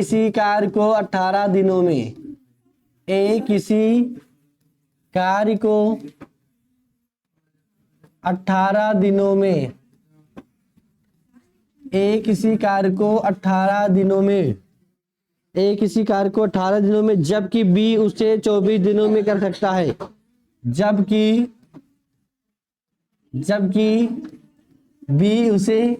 किसी कार्य को 18 दिनों में, ए किसी कार्य को 18 दिनों में, ए किसी कार्य को 18 दिनों में, ए किसी कार्य को 18 दिनों में, जबकि बी उसे 24 दिनों में कर सकता है। जबकि बी उसे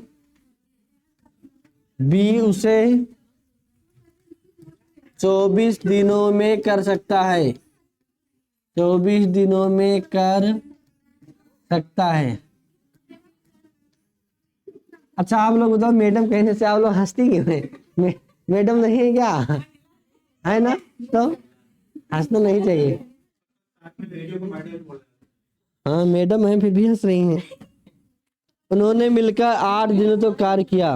24 दिनों में कर सकता है, 24 दिनों में कर सकता है। अच्छा आप लोग बताओ, मैडम कहने से आप लोग हंसती क्यों है? मैडम नहीं है क्या? है ना, तो हंसना नहीं चाहिए। हाँ मैडम है, फिर भी हंस रही हैं। उन्होंने मिलकर 8 दिनों तो कार्य किया।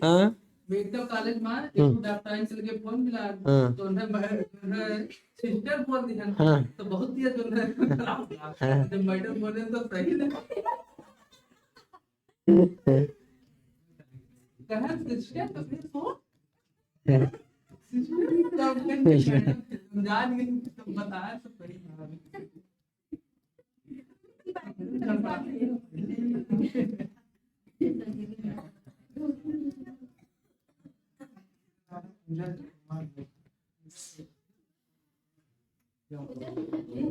हाँ कॉलेज में एक डॉक्टर से लगे फोन मिला, तो उन्हें सिस्टर बोल दिया, तो बहुत दिया जो है जब मैडम बोले तो सही लगा। कहां सिस्टर तो फिर फोन सिस्टर तो जान गई तो बताया तो सही।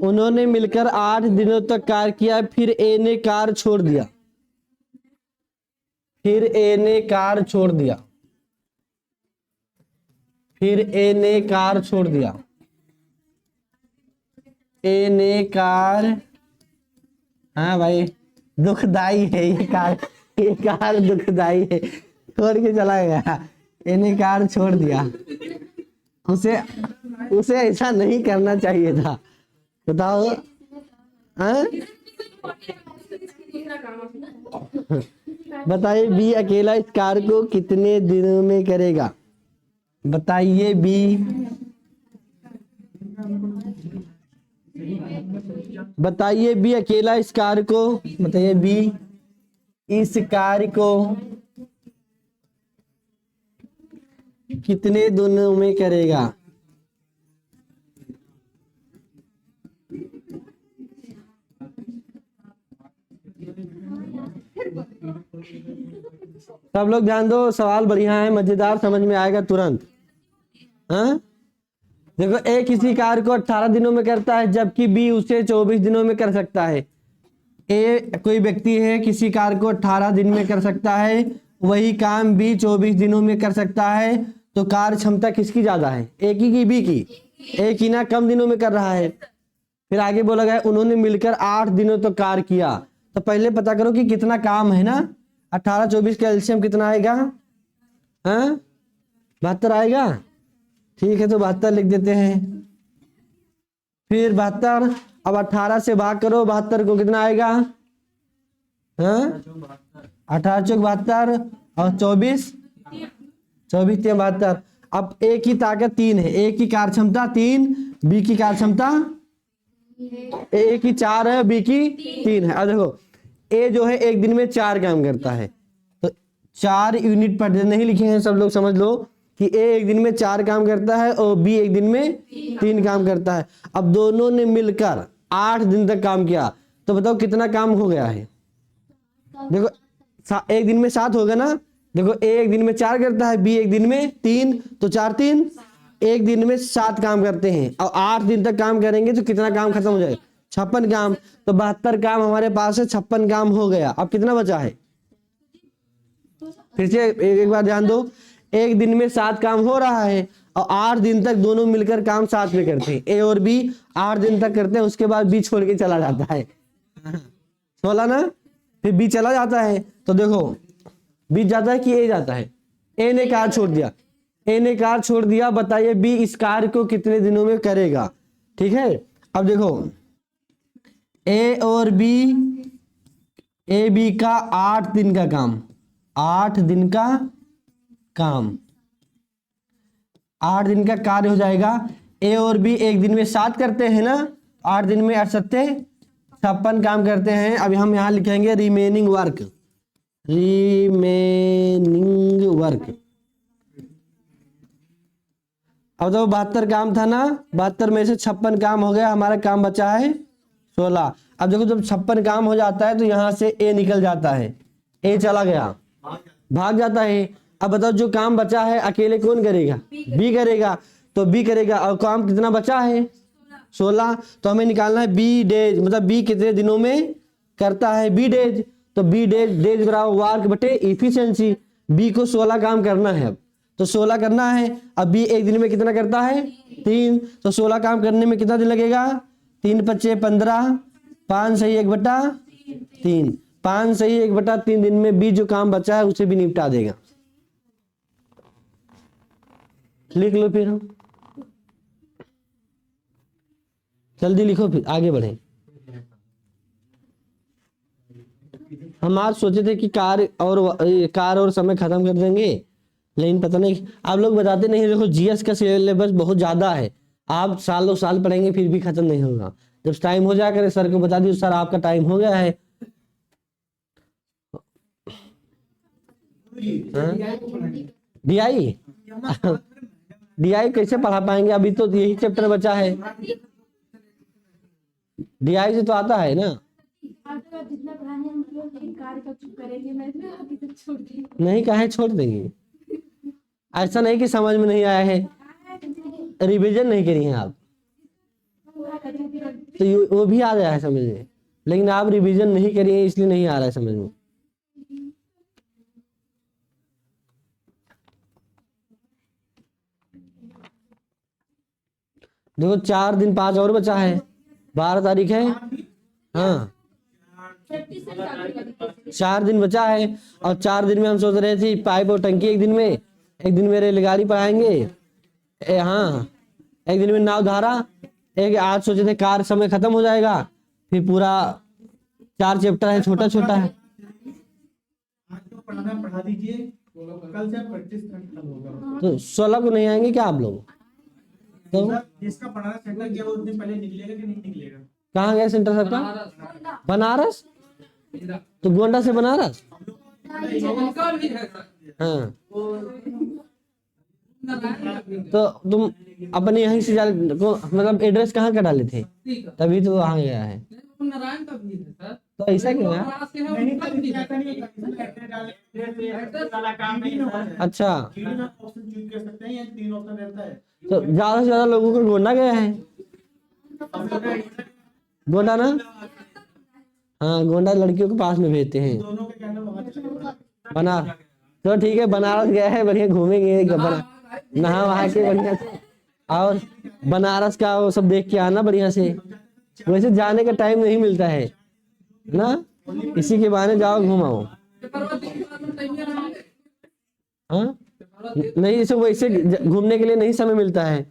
उन्होंने मिलकर 8 दिनों तक कार्य किया, फिर ए ने कार्य छोड़ दिया। फिर ए ने कार्य छोड़ दिया। फिर ए ने कार्य छोड़ दिया। ए ने कार्य, हाँ भाई दुखदाई है ये कार्य दुखदाई है, छोड़ के चला गया। ए ने कार्य छोड़ दिया। उसे ऐसा नहीं करना चाहिए था। बताओ हाँ? बताइए बी अकेला इस कार्य को कितने दिनों में करेगा? बताइए बी, बताइए बी अकेला इस कार्य को, बताइए बी इस कार्य को कितने दिनों में करेगा? सब लोग ध्यान दो, सवाल बढ़िया है, मजेदार, समझ में आएगा तुरंत। हाँ देखो, ए किसी कार्य को 18 दिनों में करता है, जबकि बी उसे 24 दिनों में कर सकता है। ए कोई व्यक्ति है, किसी कार्य को 18 दिन में कर सकता है, वही काम बी 24 दिनों में कर सकता है, तो कार्य क्षमता किसकी ज्यादा है? ए की बी की? ए की ना, कम दिनों में कर रहा है। फिर आगे बोला गया उन्होंने मिलकर 8 दिनों तक कार्य किया। तो पहले पता करो कि कितना काम है ना। 18 24 का एलसीएम कितना आएगा? हाँ 72 आएगा। ठीक है, तो 72 लिख देते हैं। फिर 72, अब 18 से भाग करो, 72 को कितना आएगा? हाँ 18 चौक 72 और 24 3 72। अब ए की ताकत 3 है, ए की कार्य क्षमता 3, बी की कार्य क्षमता, ए की 4 है, बी की 3 है। अब देखो ए जो है एक दिन में 4 काम करता है, तो 4 यूनिट पर डे नहीं लिखे हैं, सब लोग समझ लो कि ए एक दिन में 4 काम करता है और बी एक दिन में 3 काम करता है। अब दोनों ने मिलकर 8 दिन तक काम किया, तो बताओ कितना काम हो गया है? देखो एक दिन में 7 होगा ना। देखो ए एक दिन में 4 करता है, बी एक दिन में 3, तो 4 3 एक दिन में 7 काम करते हैं, और 8 दिन तक काम करेंगे तो कितना काम खत्म हो जाएगा? 56 काम। तो 72 काम हमारे पास है, 56 काम हो गया। अब कितना बचा है? फिर से एक बार ध्यान दो, एक दिन में 7 काम हो रहा है और 8 दिन तक दोनों मिलकर काम साथ में करते हैं। ए और बी 8 दिन तक करते हैं, उसके बाद बी छोड़ के चला जाता है। बोला ना, फिर बी चला जाता है, तो देखो बी जाता है कि ए जाता है? ए ने कार्य छोड़ दिया, ए ने कार्य छोड़ दिया। बताइए बी इस कार्य को कितने दिनों में करेगा? ठीक है, अब देखो ए और बी, ए बी का 8 दिन का काम, 8 दिन का काम, 8 दिन का कार्य हो जाएगा। ए और बी एक दिन में 7 करते हैं ना, 8 दिन में 8 सत्ते 56 काम करते हैं। अभी हम यहां लिखेंगे रिमेनिंग वर्क, रिमेनिंग वर्क। अब तो 72 काम था ना, 72 में से 56 काम हो गया, हमारा काम बचा है 16। अब देखो जब 56 काम हो जाता है तो यहाँ से ए निकल जाता है, ए चला गया, भाग जाता है। अब बताओ जो काम बचा है अकेले कौन करेगा? बी करेगा। तो बी करेगा और काम कितना बचा है? 16। तो हमें निकालना है बी डेज, मतलब बी कितने दिनों में करता है? Be days. तो बी डेज, डेज बराबर वर्क बटे इफिशिएंसी। बी को 16 काम करना है, अब तो 16 करना है। अब बी एक दिन में कितना करता है? 3। तो 16 काम करने में कितना दिन लगेगा? 3 पच्चे 15, 5 सही 1/3, 5 सही 1/3 दिन में बी जो काम बचा है उसे भी निपटा देगा। लिख लो फिर, जल्दी लिखो फिर आगे बढ़े। हम आज सोचे थे कि कार और समय खत्म कर देंगे, लेकिन पता नहीं आप लोग बताते नहीं। देखो जीएस का सिलेबस बहुत ज्यादा है, आप सालों साल पढ़ेंगे फिर भी खत्म नहीं होगा। जब टाइम हो जाए करे सर को बता दियो, सर आपका टाइम हो गया है। डीआई डीआई कैसे पढ़ा पाएंगे? अभी तो यही चैप्टर बचा है। डीआई से तो आता है ना। नहीं काहे छोड़ देंगे? ऐसा नहीं कि समझ में नहीं आया है, रिवीजन नहीं करी है आप, तो वो भी आ गया है समझ में, लेकिन आप रिवीजन नहीं करी है इसलिए नहीं आ रहा है समझ में। देखो 4 दिन 5 और बचा है, 12 तारीख है। हाँ 4 दिन बचा है, और 4 दिन में हम सोच रहे थे पाइप और टंकी एक दिन में रेलगाड़ी पढ़ाएंगे। हाँ एक दिन में नाव धारा, एक आज सोचे थे कार समय खत्म हो जाएगा, फिर पूरा 4 चैप्टर है, छोटा छोटा है। आज जो पढ़ाना पढ़ा दीजिए, कल से प्रैक्टिस होगा। तो 16 को नहीं आएंगे क्या आप लोग? तो जिसका पढ़ाना सेंटर गया वो उस दिन पहले निकलेगा कि नहीं निकलेगा? कहाँ गया सेंटर सबका? बनारस। तो गोंडा से बनारस। हाँ तो तुम अपने यहीं से मतलब एड्रेस कहाँ का डाले थे? तभी तो वहाँ गया है। नारायण का भी है सर। तो ऐसा क्यों है? नहीं काम नहीं है। अच्छा ऑप्शन चूज कर सकते हैं, या 3 ऑप्शन रहता है। तो ज्यादा से ज्यादा लोगों को गोंडा गया है। गोंडा ना, हाँ गोंडा लड़कियों के पास में भेजते हैं। दोनों के कहना वहाँ बनारस तो ठीक है, बनारस गया है, बढ़िया घूमेंगे, नहा वहा के बढ़िया से, और बनारस का वो सब देख के आना बढ़िया से। वैसे जाने का टाइम नहीं मिलता है ना, इसी के बहाने जाओ घुमाओ। हाँ नहीं जैसे वैसे घूमने के लिए नहीं समय मिलता है।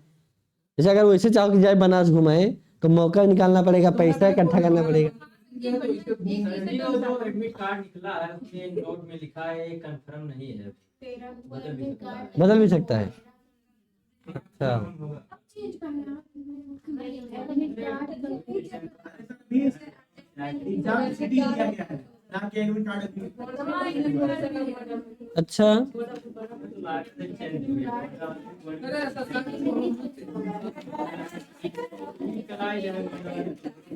जैसे अगर वैसे चाहो कि जाए बनारस घुमाए तो मौका निकालना पड़ेगा, पैसा इकट्ठा करना पड़ेगा। जो एडमिट कार्ड निकला है उसके नोट में लिखा है कंफर्म नहीं है, बदल भी सकता है। अच्छा एग्जाम सिटी दिया गया है, ना कि एडमिट कार्ड। अच्छा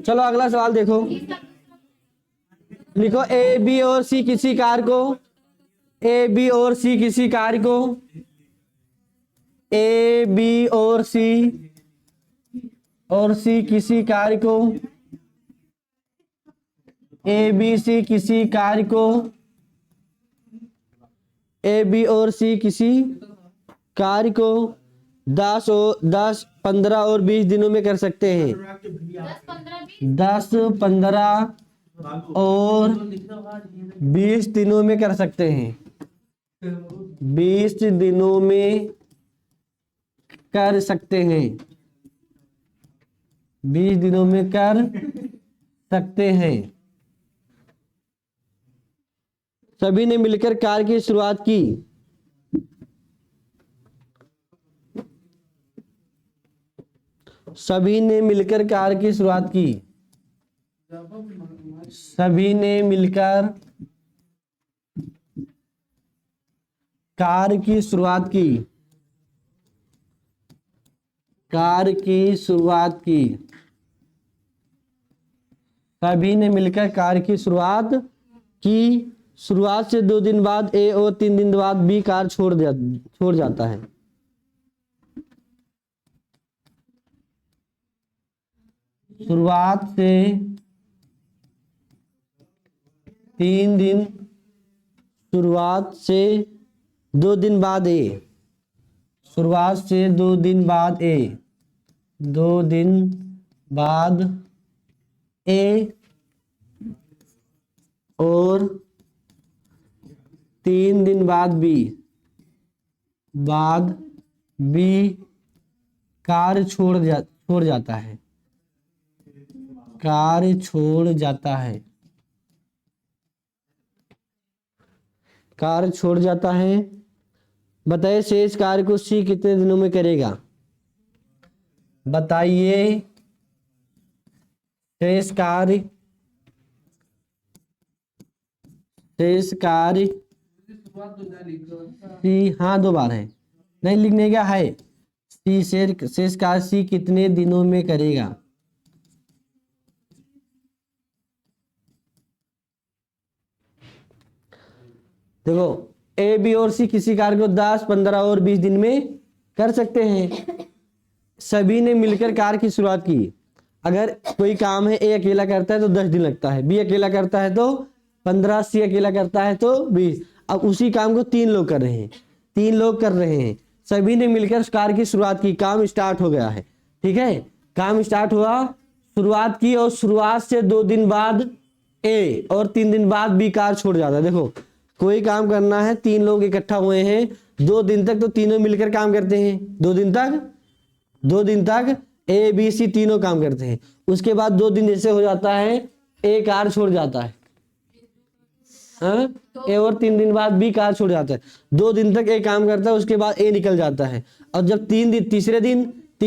चलो अगला सवाल देखो, लिखो ए बी और सी किसी कार को, ए बी और सी किसी कार को, ए बी और सी किसी कार को, ए बी सी किसी कार को, ए बी और सी किसी कार्य को 10, 15 और 20 दिनों में कर सकते हैं। 10, 15 और 20 दिनों में कर सकते हैं। 20 दिनों में कर सकते हैं, 20 दिनों में कर सकते हैं। सभी ने मिलकर कार्य की शुरुआत की। सभी ने मिलकर कार्य की शुरुआत की। सभी ने मिलकर कार्य की शुरुआत की। कार्य की शुरुआत की, सभी ने मिलकर कार्य की शुरुआत की। शुरुआत से 2 दिन बाद ए और 3 दिन बाद बी कार्य छोड़ जाता है। शुरुआत से 3 दिन, शुरुआत से 2 दिन बाद ए, शुरुआत से 2 दिन बाद ए, 2 दिन बाद ए और 3 दिन बाद बी कार्य छोड़ जाता है, कार्य छोड़ जाता है, कार्य छोड़ जाता है। बताइए शेष कार्य को सी कितने दिनों में करेगा? बताइए शेष कार्य शुरुआत 2 बार लिख दो। सी, हाँ 2 बार है, नहीं लिखने का है। सी शेष कार्य सी कितने दिनों में करेगा? देखो ए बी और सी किसी कार्य को 10, 15 और 20 दिन में कर सकते हैं। सभी ने मिलकर कार्य की शुरुआत की। अगर कोई काम है ए अकेला करता है तो 10 दिन लगता है, बी अकेला करता है तो 15, सी अकेला करता है तो 20। अब उसी काम को 3 लोग कर रहे हैं, सभी ने मिलकर उस कार्य की शुरुआत की, काम स्टार्ट हो गया है। ठीक है, काम स्टार्ट हुआ, शुरुआत की और शुरुआत से 2 दिन बाद ए और 3 दिन बाद बी कार्य छोड़ जाता है। देखो कोई काम करना है, 3 लोग इकट्ठा हुए हैं, 2 दिन तक तो तीनों मिलकर काम करते हैं। 2 दिन तक ए बी सी तीनों काम करते हैं। उसके बाद 2 दिन जैसे हो जाता है ए कार्य छोड़ जाता है, हाँ? ए और 3 दिन बाद बी कार्य छोड़ जाता है। 2 दिन तक ए काम करता है, उसके बाद ए निकल जाता है। और जब 3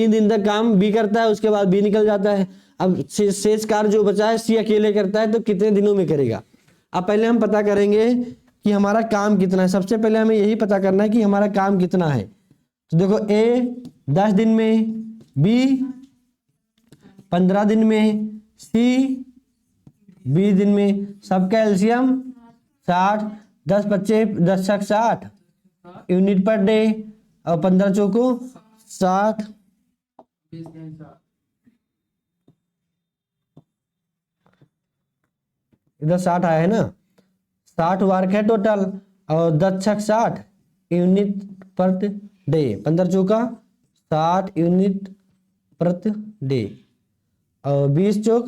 दिन तक काम बी करता है, उसके बाद बी निकल जाता है। अब शेष कार्य जो बचा है सी अकेले करता है, तो कितने दिनों में करेगा? अब पहले हम पता करेंगे कि हमारा काम कितना है। सबसे पहले हमें यही पता करना है कि हमारा काम कितना है। तो देखो ए 10 दिन में, बी 15 दिन में, सी 20 दिन में। सबका एलसीएम 60, 10 बच्चे 10 छक 60 यूनिट पर डे और 15 चौको 60। इधर 60 आया है ना, 60 वर्क है टोटल, और 10 छक 60 यूनिट पर डे, 15 चौका 60 यूनिट प्रति डे, और 20 चौक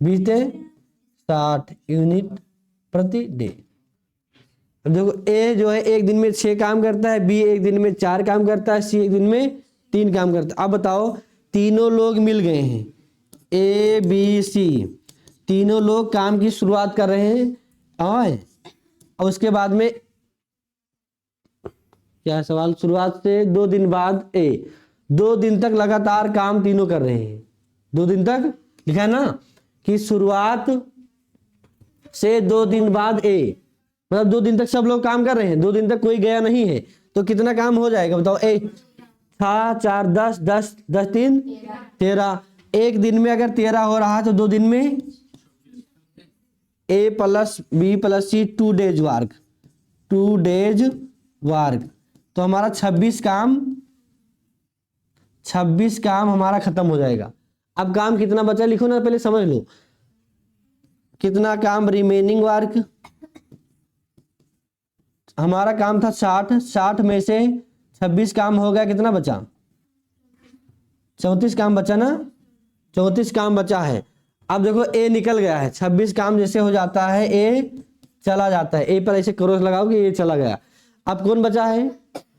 20 टे 60 यूनिट प्रति डे। अब देखो ए जो है 1 दिन में 6 काम करता है, बी 1 दिन में 4 काम करता है, सी 1 दिन में 3 काम करता है। अब बताओ तीनों लोग मिल गए हैं, ए बी सी तीनों लोग काम की शुरुआत कर रहे हैं, और उसके बाद में क्या सवाल? शुरुआत से 2 दिन बाद ए, 2 दिन तक लगातार काम तीनों कर रहे हैं। 2 दिन तक लिखा है ना कि शुरुआत से 2 दिन बाद ए, मतलब 2 दिन तक सब लोग काम कर रहे हैं, 2 दिन तक कोई गया नहीं है, तो कितना काम हो जाएगा बताओ? ए 6 4 10 10 10 3 13। 1 दिन में अगर 13 हो रहा है तो 2 दिन में ए प्लस बी प्लस सी 2 डेज वर्क, तो हमारा 26 काम हमारा खत्म हो जाएगा। अब काम कितना बचा लिखो ना, पहले समझ लो कितना काम रिमेनिंग वर्क। हमारा काम था 60 में से 26 काम हो गया, कितना बचा? 34 काम बचा ना, 34 काम बचा है। अब देखो ए निकल गया है, 26 काम जैसे हो जाता है ए चला जाता है, ए पर ऐसे क्रॉस लगाओ कि ए चला गया। अब कौन बचा है?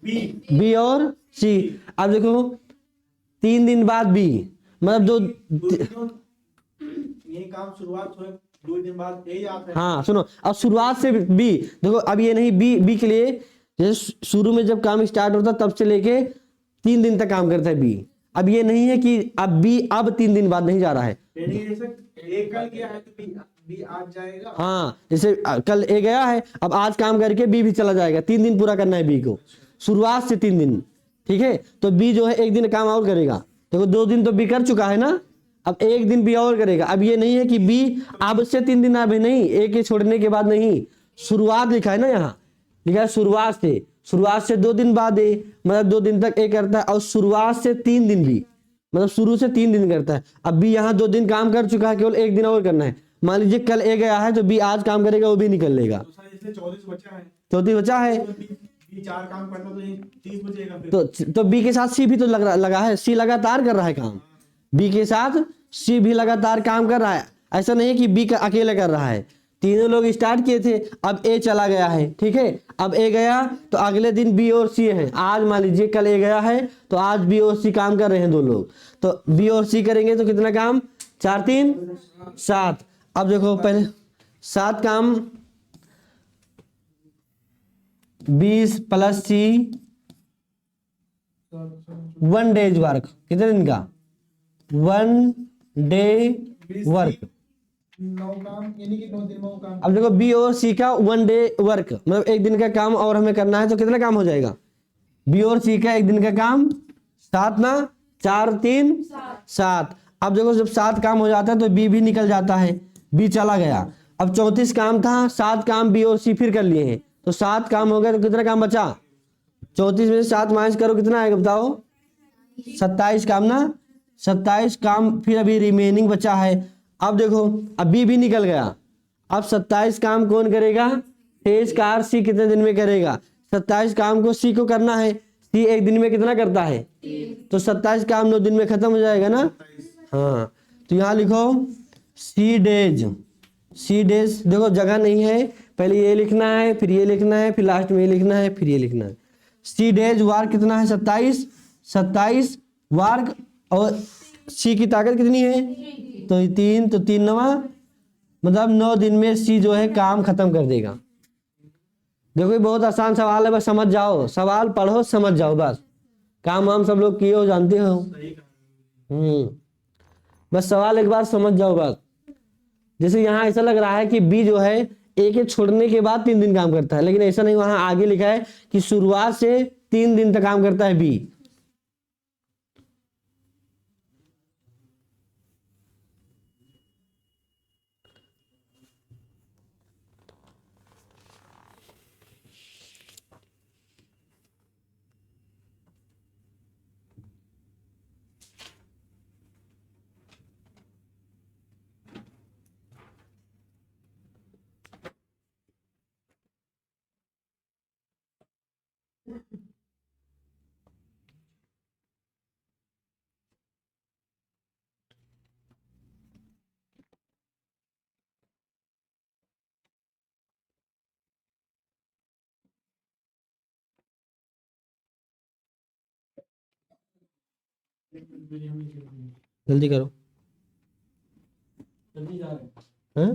बी और सी। अब देखो 3 दिन बाद बी, मतलब ये काम शुरुआत हुए 2 दिन बाद यही आता है। हाँ सुनो, अब शुरुआत से बी देखो, अब ये नहीं बी के लिए जैसे शुरू में जब काम स्टार्ट होता तब से लेके 3 दिन तक काम करता है बी। अब ये नहीं है कि अब बी अब 3 दिन बाद नहीं जा रहा है, एक कल गया है तो बी आज जाएगा। हाँ जैसे कल ए गया है, अब आज काम करके बी भी चला जाएगा। 3 दिन पूरा करना है बी को, शुरुआत से 3 दिन, ठीक है, तो बी जो है एक दिन काम और करेगा। देखो 2 दिन तो बी कर चुका है ना, अब एक दिन बी और करेगा। अब ये नहीं है कि बी अब से 3 दिन अभी नहीं, एक के छोड़ने के बाद नहीं, शुरुआत लिखा है ना, यहाँ लिखा है शुरुआत से 2 दिन बाद ए, मतलब 2 दिन तक ए करता है, और शुरुआत से 3 दिन भी, मतलब शुरू से 3 दिन करता है। अब बी यहाँ 2 दिन काम कर चुका है, केवल एक दिन और करना है। मान लीजिए कल ए गया है तो बी आज काम करेगा, वो भी निकल लेगा, तो सर इसलिए 24 बचा है, 34 बचा है। तो बी 4 काम करता तो ये 30 बचेगा फिर। तो बी के साथ सी भी तो लगा है, सी लगातार कर रहा है काम, बी के साथ सी भी लगातार काम कर रहा है। ऐसा नहीं कि बी अकेले कर रहा है, तीनों लोग स्टार्ट किए थे, अब ए चला गया है, ठीक है। अब ए गया तो अगले दिन बी और सी है, आज मान लीजिए कल ए गया है तो आज बी और सी काम कर रहे हैं 2 लोग, तो बी और सी करेंगे तो कितना काम, 4 3 7। अब देखो पहले 7 काम 20 प्लस सी 1 डेज वर्क, कितने दिन का, 1 डे वर्क। 9 काम यानी कि 9 दिन में वो काम। अब देखो बी और सी का 1 डे वर्क, मतलब एक दिन का काम और हमें करना है, तो कितना काम हो जाएगा, बी और सी का एक दिन का काम 7 ना, 4 3 7। अब देखो जब 7 काम हो जाता है तो बी भी निकल जाता है, बी चला गया। अब 34 काम था, 7 काम बी और सी फिर कर लिए हैं, तो 7 काम हो गए, तो कितना काम बचा, 34 में से 7 माइनस करो कितना आएगा बताओ, 27 काम ना, 27 काम फिर अभी रिमेनिंग बचा है। अब देखो अब बी भी निकल गया, अब 27 काम कौन करेगा, तेज कार सी कितने दिन में करेगा, 27 काम को सी को करना है, सी एक दिन में कितना करता है, तो 27 काम 9 दिन में खत्म हो जाएगा ना। हाँ तो यहाँ लिखो सी डेज, सी डेज देखो जगह नहीं है, पहले ये लिखना है, फिर ये लिखना है, फिर लास्ट में ये लिखना है, फिर ये लिखना है। सी डेज वार्क कितना है, 27 वार्क, और सी की ताकत कितनी है, तो 3, तो 3 9, मतलब 9 दिन में सी जो है काम खत्म कर देगा। देखो ये बहुत आसान सवाल है, बस समझ जाओ, सवाल पढ़ो समझ जाओ, बस काम हम सब लोग किए हो, जानते हो। बस सवाल एक बार समझ जाओ बस। जैसे यहाँ ऐसा लग रहा है कि बी जो है ए के छोड़ने के बाद 3 दिन काम करता है, लेकिन ऐसा नहीं, वहां आगे लिखा है कि शुरुआत से 3 दिन तक काम करता है बी। जल्दी करो, जल्दी जा रहे हैं। हाँ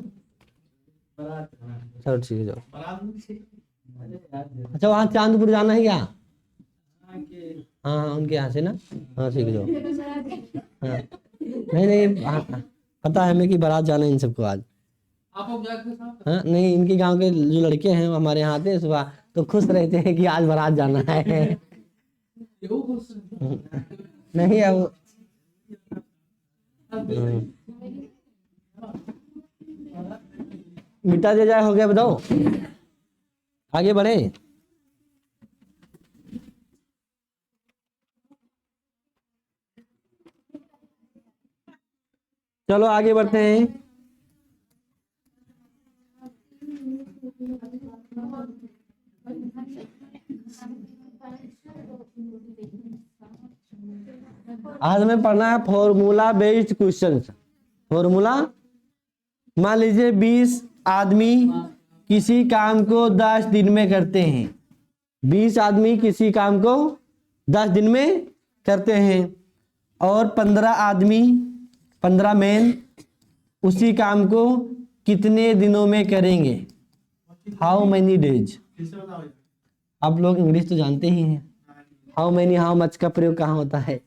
बारात हाँ। चलो ठीक है जाओ। अरे यार अच्छा वहाँ चांदपुर जाना है क्या, यहाँ के हाँ हाँ उनके यहाँ से ना, हाँ ठीक है जाओ। हाँ नहीं हाँ, पता है हमें कि बारात जाना है इन सबको आज। आप अब जाके साहब हाँ नहीं इनके गांव के जो लड़के हैं वो हमारे यहाँ आते हैं सुबह, तो खुश रहते हैं कि आज बारात जाना है। ये खुश नहीं अब मिटा दे जाए, हो गया बताओ, आगे बढ़े। चलो आगे बढ़ते हैं। आज हमें पढ़ना है फॉर्मूला बेस्ड क्वेश्चंस। फॉर्मूला, मान लीजिए 20 आदमी किसी काम को 10 दिन में करते हैं, 20 आदमी किसी काम को 10 दिन में करते हैं, और 15 आदमी 15 मैन उसी काम को कितने दिनों में करेंगे, हाउ मैनी डेज। किससे बताओ, आप लोग इंग्लिश तो जानते ही हैं, हाउ मैनी हाउ मच का प्रयोग कहाँ होता है।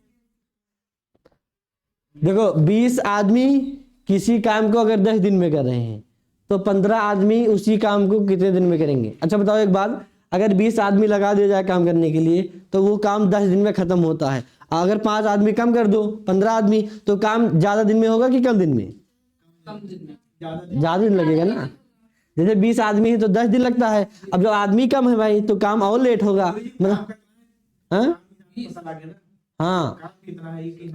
देखो 20 आदमी किसी काम को अगर 10 दिन में कर रहे हैं तो 15 आदमी उसी काम को कितने दिन में करेंगे। अच्छा बताओ एक बात, अगर 20 आदमी लगा दिया जाए काम करने के लिए तो वो काम 10 दिन में खत्म होता है। अगर 5 आदमी कम कर दो, 15 आदमी, तो काम ज्यादा दिन में होगा कि कम दिन में? कम दिन में। ज्यादा दिन लगेगा ना। जैसे 20 आदमी है तो 10 दिन लगता है। अब जब आदमी कम है भाई तो काम और लेट होगा। मतलब हाँ हाँ,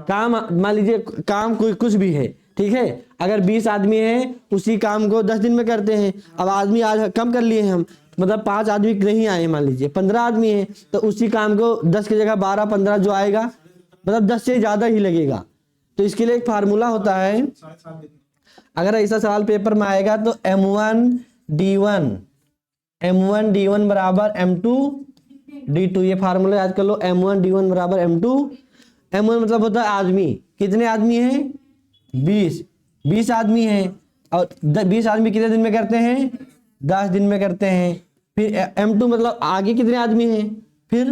काम मान लीजिए काम कोई कुछ भी है, ठीक है, अगर 20 आदमी है उसी काम को 10 दिन में करते हैं। अब आदमी आज कम कर लिए हम, मतलब 5 आदमी नहीं आए, मान लीजिए 15 आदमी है, तो उसी काम को 10 की जगह 12-15 जो आएगा, मतलब 10 से ज्यादा ही लगेगा। तो इसके लिए एक फार्मूला होता है। अगर ऐसा सवाल पेपर में आएगा तो M1D1 बराबर M2D2, ये फार्मूला याद कर लो। M1D1 बराबर M1 मतलब होता है आदमी। कितने आदमी हैं? 20 आदमी हैं। और 20 आदमी कितने दिन में करते हैं? 10 दिन में करते हैं। फिर M2 मतलब आगे कितने आदमी हैं? फिर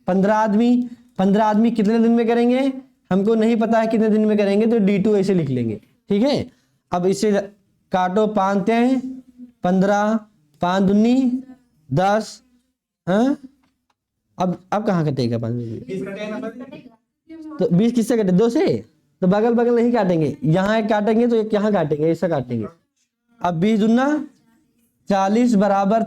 15 आदमी कितने दिन में करेंगे? हमको नहीं पता है कितने दिन में करेंगे, तो D2 ऐसे लिख लेंगे, ठीक है। अब इसे काटो, 5 हैं 15, 5 दूनी 10। हाँ, अब कहाँ कटेगा 5? तो 20 किससे कटे? 2 से। तो बगल बगल नहीं काटेंगे, यहाँ एक काटेंगे तो एक यहाँ काटेंगे, ऐसा काटेंगे। अब 20 दूना 40 बराबर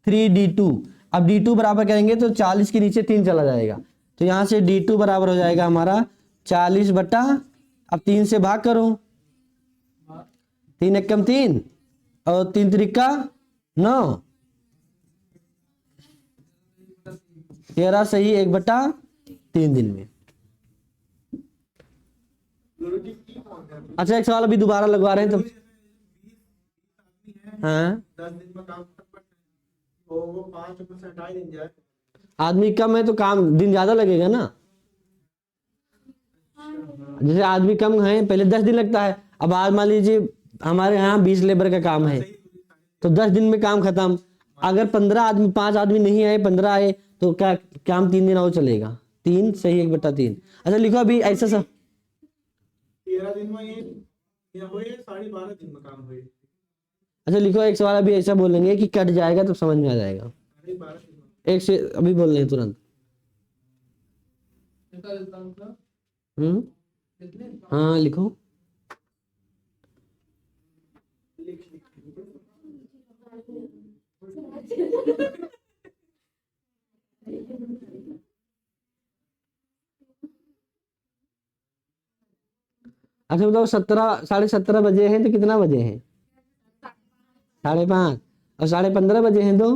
3D2। अब D2 बराबर करेंगे तो 40 के नीचे 3 चला जाएगा, तो यहाँ से D2 बराबर हो जाएगा हमारा 40 बटा, अब 3 से भाग करो, 3 एकम 3 और 3 त्रिका 9, 13 सही 1/3 दिन में। अच्छा, एक सवाल अभी दोबारा लगवा रहे हैं तो हाँ, 10 दिन में काम खत्म तो वो 5 में से हटा ही नहीं जाए। आदमी कम है तो काम दिन ज्यादा लगेगा ना। जैसे आदमी कम है पहले 10 दिन लगता है, अब आज मान लीजिए हमारे यहाँ 20 लेबर का काम है तो 10 दिन में काम खत्म। अगर 5 आदमी नहीं आए, 15 आए, तो क्या काम 3 दिन और चलेगा। 3 सही 1/3। अच्छा लिखो अभी ऐसा सब 13 दिन में ये हुए 12.5 दिन में काम हुए। अच्छा लिखो, एक सवाल अभी ऐसा बोलेंगे कि कट जाएगा तो समझ में आ जाएगा। 12.5 दिन में। एक से अभी बोल रहे हैं तुरंत। हाँ लिखो। अच्छा बताओ, 17 बजे हैं तो कितना बजे हैं? 5:30। और 15:30 बजे हैं तो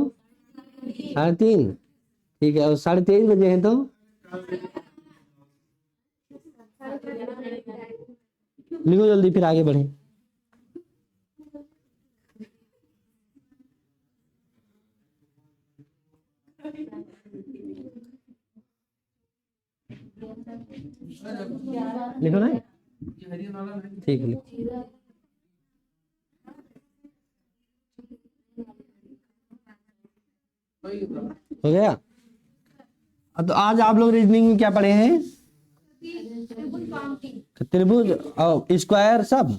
3:30। ठीक है, और 23:30 बजे हैं तो लिखो जल्दी, फिर आगे बढ़े। लिखो ना, ठीक है लिखो। हो गया। अब तो आज आप लोग रीजनिंग में क्या पढ़े हैं? त्रिभुज और स्क्वायर सब।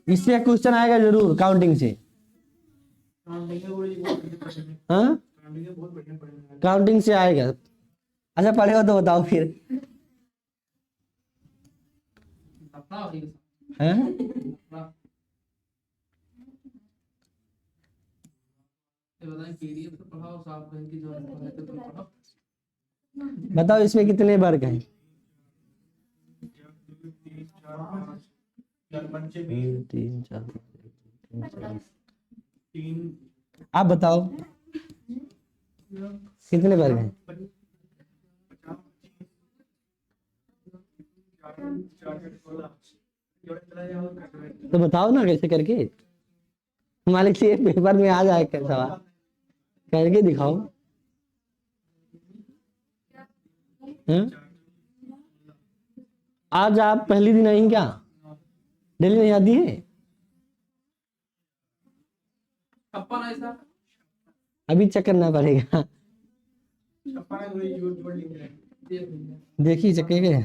इससे क्वेश्चन आएगा जरूर काउंटिंग से। हाँ, काउंटिंग से आएगा। अच्छा पढ़े हो तो बताओ फिर। बताओ इसमें कितने वर्ग हैं? 3 4 आप बताओ कितने वर्ग हैं? तो बताओ ना कैसे करके, हमारे लिए पेपर में आ जाए सवाल, करके दिखाओ। आज आप पहली दिन आई क्या? डेली नहीं आती है? अभी चेक करना पड़ेगा। देखिए चेक के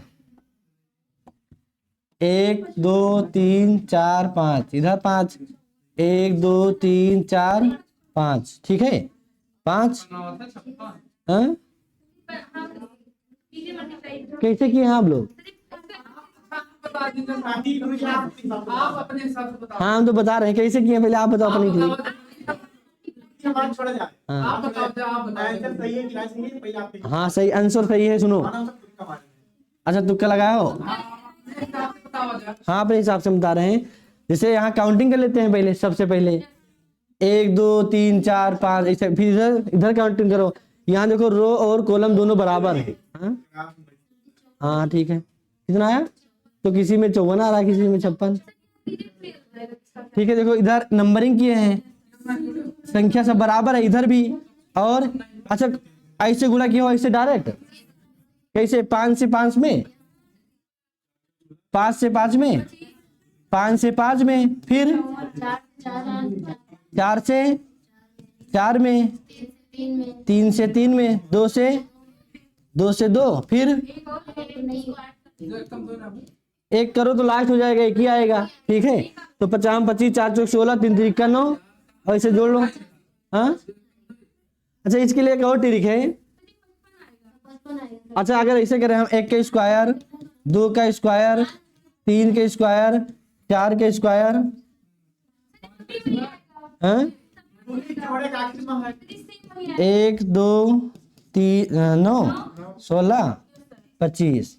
1 2 3 4 5, इधर 5, 1 2 3 4 5, ठीक है। 5, नौ था 56। हाँ कैसे किए हैं आप लोग? बता दीजिए आप अपने हिसाब से बताओ। हाँ हम तो बता रहे हैं कैसे किए हैं, पहले आप बताओ अपनी ठीक। सवाल छोड़ा जाए। हाँ आप बताओ आप बताओ। आंसर सही है कि नहीं सही है पहले आप देखिए। हाँ सही आंसर सही है, सुनो। माना सब तुक्का मारेंगे। अच्छा तुक्का लगाए हो? अपने हिसाब से बताओ जा। हाँ अपने हिसाब से हम बता रहे हैं। जैसे यहाँ काउंटिंग कर लेते हैं पहले, सबसे पहले 1 2 3 4 5 ऐसे, फिर इधर इधर काउंटिंग करो। यहाँ देखो रो और कॉलम दोनों बराबर है। हाँ हाँ ठीक है। कितना आया? तो किसी में 54 आ रहा है, किसी में 56। ठीक है देखो इधर नंबरिंग किए हैं, संख्या सब बराबर है इधर भी। और अच्छा ऐसे गुणा किया हो, ऐसे डायरेक्ट कैसे? 5 से 5 में, 5 से 5 में, 5 से 5 में, फिर 4 से 4 में, 3 से 3 में, 2 से 2, फिर जो एकदम दो ना। 1 करो तो लास्ट हो जाएगा, 1 ही आएगा। ठीक है तो 50 25 4 चौक 16 3 3 9 और इसे जोड़ लो। हाँ अच्छा इसके लिए एक और ट्रिक है। अच्छा अगर ऐसे करें हम 1 का स्क्वायर, 2 का स्क्वायर, 3 का स्क्वायर, 4 का स्क्वायर, हाँ 1 2 3 9 16 25,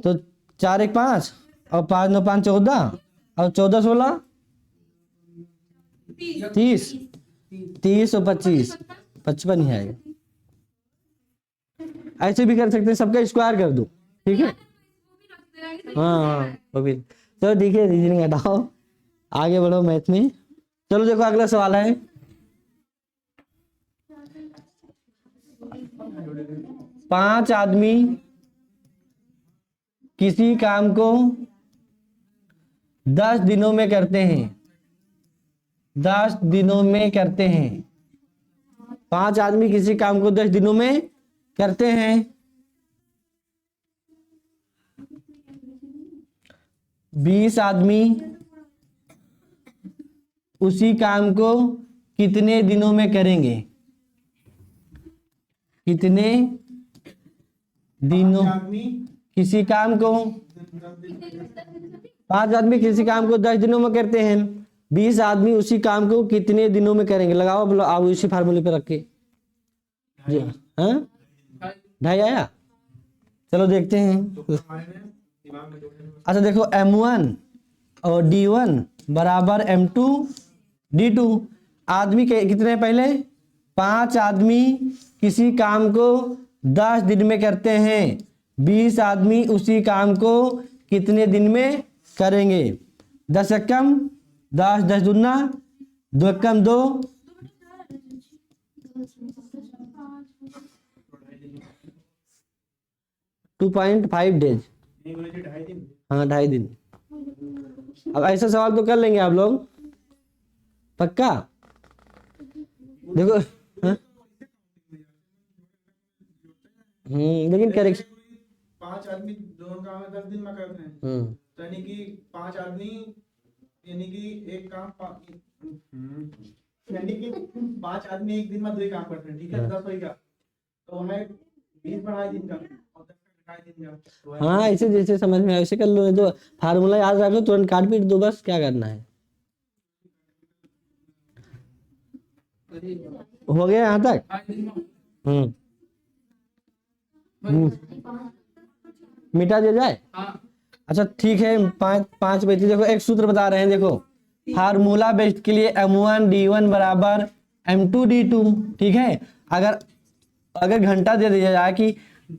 तो 4 1 5 और 5 9 5 14 और 14 16 30, 30 और 25 55 ही आएगा। ऐसे भी कर सकते हैं, सबका स्क्वायर कर दो। ठीक है हाँ वो भी। चलो ठीक है रीजनिंग हटाओ, आगे बढ़ो मैथ में। चलो देखो अगला सवाल है। पांच आदमी किसी काम को 10 दिनों में करते हैं, 10 दिनों में करते हैं। 5 आदमी किसी काम को 10 दिनों में करते हैं। 20 आदमी उसी काम को कितने दिनों में करेंगे? कितने दिनों आदमी किसी काम को 5 आदमी किसी काम को 10 दिनों में करते हैं। 20 आदमी उसी काम को कितने दिनों में करेंगे? लगाओ बोलो आप उसी फार्मूले पे रख के। जी हाँ 2.5 आया। चलो देखते हैं। अच्छा देखो M1 और D1 बराबर M2 D2। आदमी के कितने हैं पहले? 5 आदमी किसी काम को 10 दिन में करते हैं। 20 आदमी उसी काम को कितने दिन में करेंगे? 10 एकम 10, 10 दूना 2 एकम 2, 2.5 डेज। हाँ 2.5 दिन। अब ऐसा सवाल तो कर लेंगे आप लोग पक्का? देखो हाँ? लेकिन करेक्ट 5 आदमी दोनों काम 10 दिन में करते हैं। तो यानी कि 5 आदमी यानी कि एक काम यानी कि 5 आदमी एक दिन में 2 ही काम करते हैं। ठीक है 10 होगा तो है 20 2.5 दिन का और 10 2.5 दिन का। हाँ ऐसे जैसे समझ में आए वैसे कर लो, नहीं तो फार्मूला याद रखो, तुरंत काट पीट दो, बस क्या करना है। हो गया यहाँ तक? मिटा दिया जाए। अच्छा ठीक है 5 बजे देखो एक सूत्र बता रहे हैं। देखो फार्मूला बेस्ड के लिए M1 D1 बराबर M2 D2। ठीक है अगर घंटा दे दिया जाए कि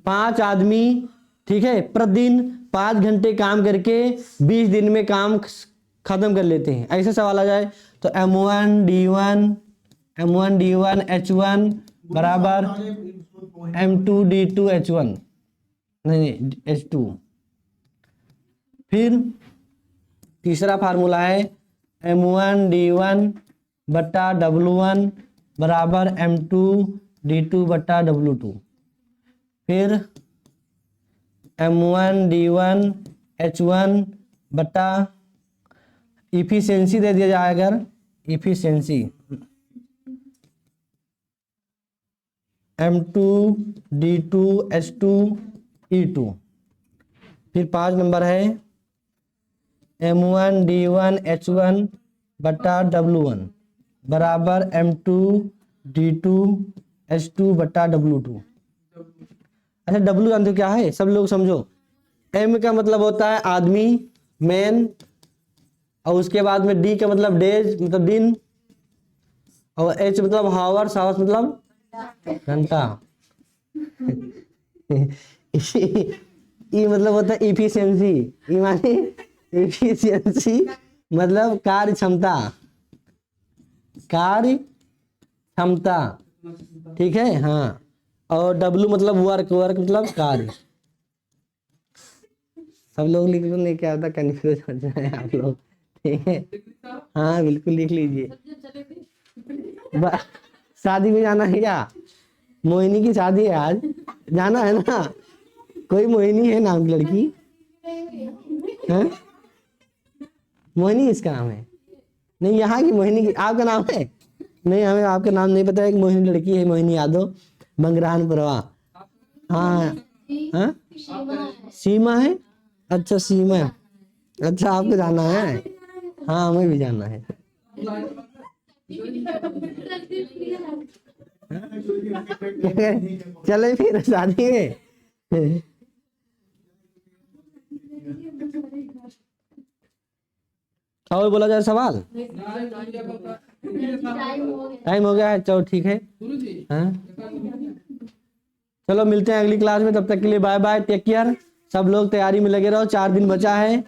5 आदमी ठीक है प्रतिदिन 5 घंटे काम करके 20 दिन में काम खत्म कर लेते हैं, ऐसा सवाल आ जाए तो M1 D1 H1 बराबर M2 D2 H1 नहीं H2। फिर तीसरा फार्मूला है M1 D1 बट्टा W1 बराबर M2 D2 बट्टा W2। फिर M1 D1 H1 बट्टा इफिशियंसी दे दिया जाए, अगर इफिशियंसी M2D2H2E2। फिर 5 नंबर है M1D1H1 बटा W1 बराबर M2D2H2 बटा W2। अच्छा W जानते हो क्या है, सब लोग समझो। M का मतलब होता है आदमी, मैन, और उसके बाद में D का मतलब डेज मतलब दिन, और H मतलब हावर्स, हावर्स मतलब घंटा। ई मतलब होता है इफिशियंसी, ई माने इफिशियंसी मतलब कार्य क्षमता, कार्य क्षमता, ठीक है। हाँ, और W मतलब वर्क, वर्क मतलब कार्य। सब लोग लिख लो, नहीं क्या होता कंफ्यूज हो जाए आप लोग, ठीक है। हाँ बिल्कुल लिख लीजिए। शादी में जाना है क्या? मोहिनी की शादी है आज, जाना है ना? कोई मोहिनी है नाम की लड़की है? मोहिनी इसका नाम है? नहीं, यहाँ की मोहिनी की आपका नाम है? नहीं, हमें आपका नाम नहीं पता है। एक मोहिनी लड़की है, मोहिनी यादव, मंगराहन परवा। हाँ हाँ, सीमा है। अच्छा सीमा, अच्छा आपको जाना है? हाँ हमें भी जाना है। चले फिर शादी में। और बोला जाए सवाल? टाइम हो गया है, चलो ठीक है। हाँ चलो मिलते हैं अगली क्लास में, तब तक के लिए बाय बाय, टेक केयर। सब लोग तैयारी में लगे रहो, 4 दिन बचा है।